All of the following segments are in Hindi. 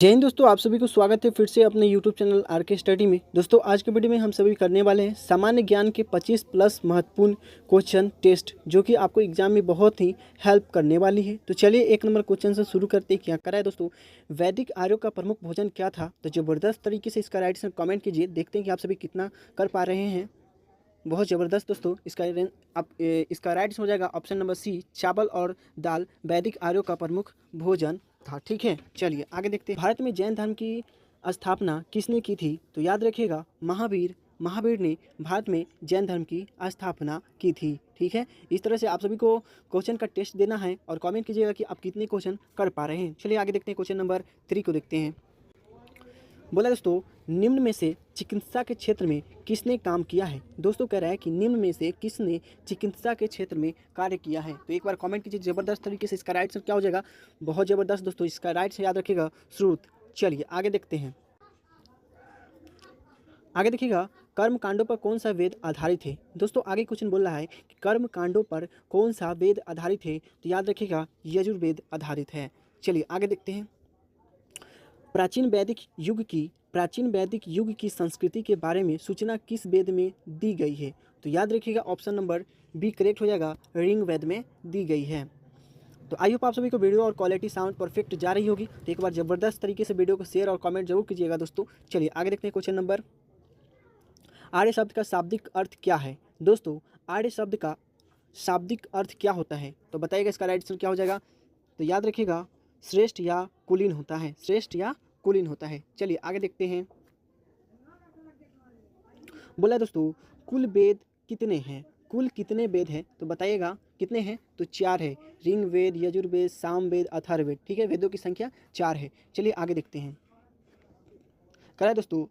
जय हिंद दोस्तों, आप सभी को स्वागत है फिर से अपने यूट्यूब चैनल आर के स्टडी में। दोस्तों आज के वीडियो में हम सभी करने वाले हैं सामान्य ज्ञान के 25 प्लस महत्वपूर्ण क्वेश्चन टेस्ट, जो कि आपको एग्जाम में बहुत ही हेल्प करने वाली है। तो चलिए एक नंबर क्वेश्चन से शुरू करते हैं। क्या करा है दोस्तों, वैदिक आर्यों का प्रमुख भोजन क्या था? तो ज़बरदस्त तरीके से इसका राइट आंसर कमेंट कीजिए, देखते हैं कि आप सभी कितना कर पा रहे हैं। बहुत ज़बरदस्त दोस्तों। इसका राइट हो जाएगा ऑप्शन नंबर सी, चावल और दाल वैदिक आर्यों का प्रमुख भोजन था। ठीक है, चलिए आगे देखते हैं। भारत में जैन धर्म की स्थापना किसने की थी? तो याद रखिएगा महावीर ने भारत में जैन धर्म की स्थापना की थी। ठीक है, इस तरह से आप सभी को क्वेश्चन का टेस्ट देना है और कमेंट कीजिएगा कि आप कितने क्वेश्चन कर पा रहे हैं। चलिए आगे देखते हैं, क्वेश्चन नंबर 3 को देखते हैं। बोला दोस्तों, निम्न में से चिकित्सा के क्षेत्र में किसने काम किया है? दोस्तों कह रहा है कि निम्न में से किसने चिकित्सा के क्षेत्र में कार्य किया है? तो एक बार कमेंट कीजिए ज़बरदस्त तरीके से। इसका राइट आंसर क्या हो जाएगा? बहुत ज़बरदस्त दोस्तों, इसका राइट से याद रखिएगा श्रुत। चलिए आगे देखते हैं। आगे देखिएगा, कर्म कांडों पर कौन सा वेद आधारित है? दोस्तों आगे क्वेश्चन बोल रहा है कि कर्म कांडों पर कौन सा वेद आधारित है? तो याद रखिएगा यजुर्वेद आधारित है। चलिए आगे देखते हैं। प्राचीन वैदिक युग की संस्कृति के बारे में सूचना किस वेद में दी गई है? तो याद रखिएगा ऑप्शन नंबर बी करेक्ट हो जाएगा, ऋग वेद में दी गई है। तो आई होप आप सभी को वीडियो और क्वालिटी साउंड परफेक्ट जा रही होगी। तो एक बार ज़बरदस्त तरीके से वीडियो को शेयर और कमेंट जरूर कीजिएगा दोस्तों। चलिए आगे देखते हैं क्वेश्चन नंबर। आर्य शब्द का शाब्दिक अर्थ क्या है? दोस्तों आर्य शब्द का शाब्दिक अर्थ क्या होता है? तो बताइएगा इसका राइट आंसर क्या हो जाएगा? तो याद रखिएगा श्रेष्ठ या कुलीन होता है, श्रेष्ठ या कुलीन होता है। चलिए आगे देखते हैं। बोला दोस्तों, कुल वेद कितने हैं? कुल कितने वेद हैं? तो बताइएगा कितने हैं? तो 4 है, ऋग वेद, यजुर्वेद, सामवेद, अथर्ववेद। ठीक है, वेदों की संख्या 4 है। चलिए आगे देखते हैं। करा दोस्तों,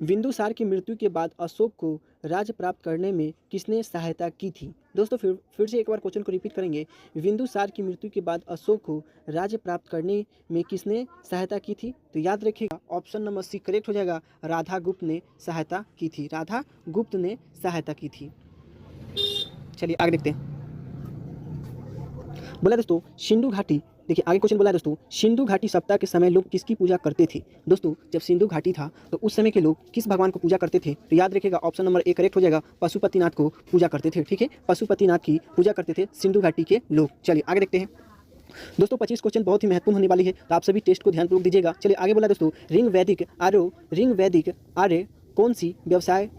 बिंदुसार की मृत्यु के बाद अशोक को राज्य प्राप्त करने में किसने सहायता की थी? दोस्तों फिर से एक बार क्वेश्चन को रिपीट करेंगे। बिंदुसार की मृत्यु के बाद अशोक को राज्य प्राप्त करने में किसने सहायता की थी? तो याद रखिएगा ऑप्शन नंबर सी करेक्ट हो जाएगा, राधा गुप्त ने सहायता की थी। राधा गुप्त ने सहायता की थी। चलिए आगे देखते हैं। बोला दोस्तों, सिंधु घाटी, देखिए आगे क्वेश्चन बोला है दोस्तों, सिंधु घाटी सप्ताह के समय लोग किसकी पूजा करते थे? दोस्तों जब सिंधु घाटी था तो उस समय के लोग किस भगवान को पूजा करते थे? तो याद रखिएगा ऑप्शन नंबर ए करेक्ट हो जाएगा, पशुपतिनाथ को पूजा करते थे। ठीक है, पशुपतिनाथ की पूजा करते थे सिंधु घाटी के लोग। चलिए आगे देखते हैं दोस्तों। 25 क्वेश्चन बहुत ही महत्वपूर्ण होने वाली है, तो आप सभी टेस्ट को ध्यानपूर्वक दीजिएगा। चलिए आगे बोला दोस्तों, ऋग वैदिक आर्य कौन सी व्यवसाय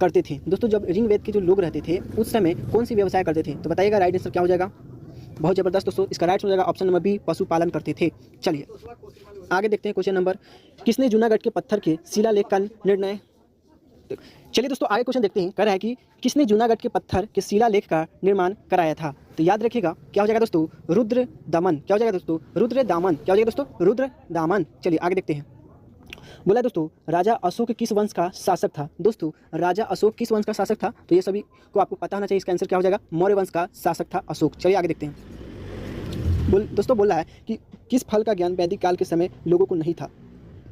करते थे? दोस्तों जब ऋग वेद के जो लोग रहते थे उस समय कौन सी व्यवसाय करते थे? तो बताइएगा राइट आंसर क्या हो जाएगा? बहुत ज़बरदस्त दोस्तों, इसका राइट हो जाएगा ऑप्शन नंबर बी, पशुपालन करते थे। चलिए आगे देखते हैं क्वेश्चन नंबर। किसने जूनागढ़ के पत्थर के शिलालेख का निर्णय? चलिए दोस्तों आगे क्वेश्चन देखते हैं। कह रहा है कि किसने जूनागढ़ के पत्थर के शिलालेख का निर्माण कराया था? तो याद रखिएगा क्या हो जाएगा दोस्तों? रुद्र दमन। क्या हो जाएगा दोस्तों? रुद्र दामन। क्या हो जाएगा दोस्तों? रुद्र दामन। चलिए आगे देखते हैं। बोला दोस्तों, राजा अशोक किस वंश का शासक था? दोस्तों राजा अशोक किस वंश का शासक था? तो ये सभी को आपको पता होना चाहिए। इसका आंसर क्या हो जाएगा? मौर्य वंश का शासक था अशोक। चलिए आगे देखते हैं। दोस्तों बोला है कि किस फल का ज्ञान वैदिक काल के समय लोगों को नहीं था?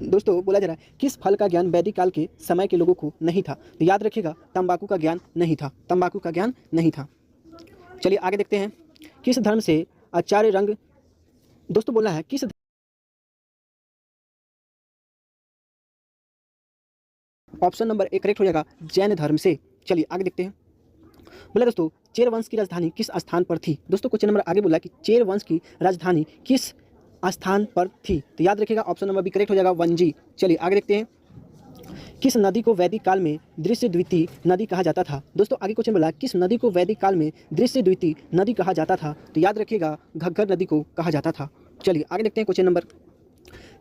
दोस्तों बोला जा रहा है किस फल का ज्ञान वैदिक काल के समय के लोगों को नहीं था? तो याद रखिएगा तंबाकू का ज्ञान नहीं था, तंबाकू का ज्ञान नहीं था। चलिए आगे देखते हैं। किस धर्म से आचार्य रंग, दोस्तों बोला है किस, ऑप्शन नंबर ए करेक्ट हो जाएगा, जैन धर्म से। चलिए आगे देखते हैं। बोला दोस्तों, चेर वंश की राजधानी किस स्थान पर थी? दोस्तों क्वेश्चन नंबर आगे बोला कि चेर वंश की राजधानी किस स्थान पर थी? तो याद रखिएगा ऑप्शन नंबर बी करेक्ट हो जाएगा, वंजी। चलिए आगे देखते हैं। किस नदी को वैदिक काल में दृश्य द्वितीय नदी कहा जाता था? दोस्तों आगे क्वेश्चन बोला किस नदी को वैदिक काल में दृश्य द्वितीय नदी कहा जाता था? तो याद रखिएगा घग्गर नदी को कहा जाता था। चलिए आगे देखते हैं क्वेश्चन नंबर।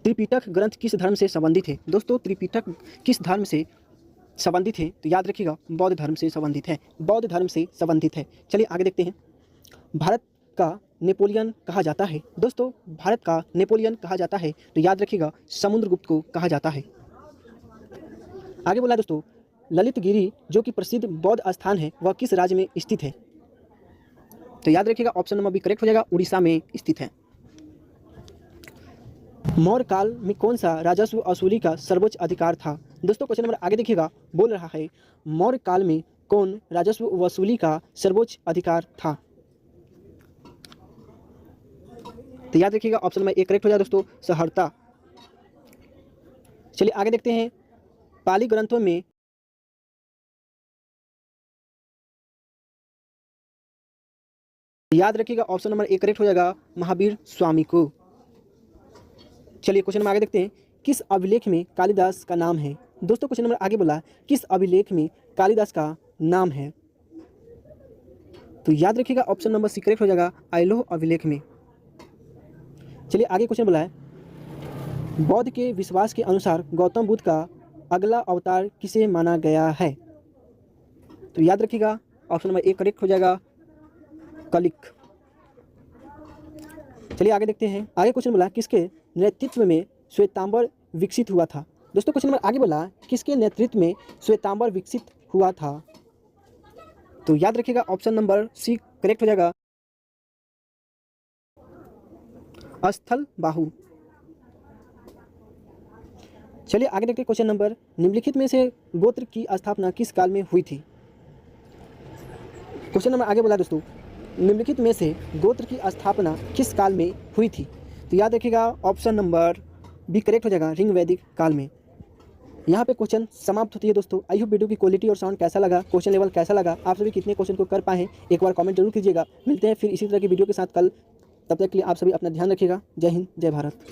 त्रिपिटक ग्रंथ किस धर्म से संबंधित है? दोस्तों त्रिपिटक किस धर्म से संबंधित है? तो याद रखिएगा बौद्ध धर्म से संबंधित है, बौद्ध धर्म से संबंधित है। चलिए आगे देखते हैं। भारत का नेपोलियन कहा जाता है? दोस्तों भारत का नेपोलियन कहा जाता है तो याद रखिएगा समुद्रगुप्त को कहा जाता है। आगे बोला दोस्तों, ललितगिरी जो कि प्रसिद्ध बौद्ध स्थान है वह किस राज्य में स्थित है? तो याद रखिएगा ऑप्शन नंबर बी करेक्ट हो जाएगा, उड़ीसा में स्थित है। मौर्य काल में कौन सा राजस्व वसूली का सर्वोच्च अधिकार था? दोस्तों क्वेश्चन नंबर आगे देखिएगा, बोल रहा है मौर्य काल में कौन राजस्व वसूली का सर्वोच्च अधिकार था? तो याद रखिएगा ऑप्शन नंबर ए करेक्ट हो जाए दोस्तों, सहरता। चलिए आगे देखते हैं। पाली ग्रंथों में याद रखिएगा ऑप्शन नंबर ए करेक्ट हो जाएगा महावीर स्वामी को। चलिए क्वेश्चन नंबर आगे देखते हैं। किस अभिलेख में कालिदास का नाम है? दोस्तों क्वेश्चन नंबर आगे बोला किस अभिलेख में कालिदास का नाम है, तो याद रखिएगा ऑप्शन नंबर सी करेक्ट हो जाएगा आइलोह अभिलेख में। चलिए आगे क्वेश्चन बोला है बौद्ध के विश्वास के अनुसार गौतम बुद्ध का अगला अवतार किसे माना गया है? तो याद रखिएगा ऑप्शन नंबर ए करेक्ट हो जाएगा कलिक। चलिए आगे देखते हैं। आगे क्वेश्चन बोला किसके नेतृत्व में श्वेतांबर विकसित हुआ था? दोस्तों क्वेश्चन नंबर आगे बोला किसके नेतृत्व में श्वेतांबर विकसित हुआ था, तो याद रखिएगा ऑप्शन नंबर सी करेक्ट हो जाएगा स्थल बाहु। चलिए आगे देखते हैं क्वेश्चन नंबर निम्नलिखित में से गोत्र की स्थापना किस काल में हुई थी? क्वेश्चन नंबर आगे बोला दोस्तों निम्नलिखित में से गोत्र की स्थापना किस काल में हुई थी, तो याद रखिएगा ऑप्शन नंबर बी करेक्ट हो जाएगा ऋग वैदिक काल में। यहाँ पे क्वेश्चन समाप्त होती है दोस्तों। आई होप वीडियो की क्वालिटी और साउंड कैसा लगा, क्वेश्चन लेवल कैसा लगा, आप सभी कितने क्वेश्चन को कर पाए हैं एक बार कमेंट जरूर कीजिएगा। मिलते हैं फिर इसी तरह की वीडियो के साथ कल, तब तक के लिए आप सभी अपना ध्यान रखिएगा। जय हिंद जय भारत।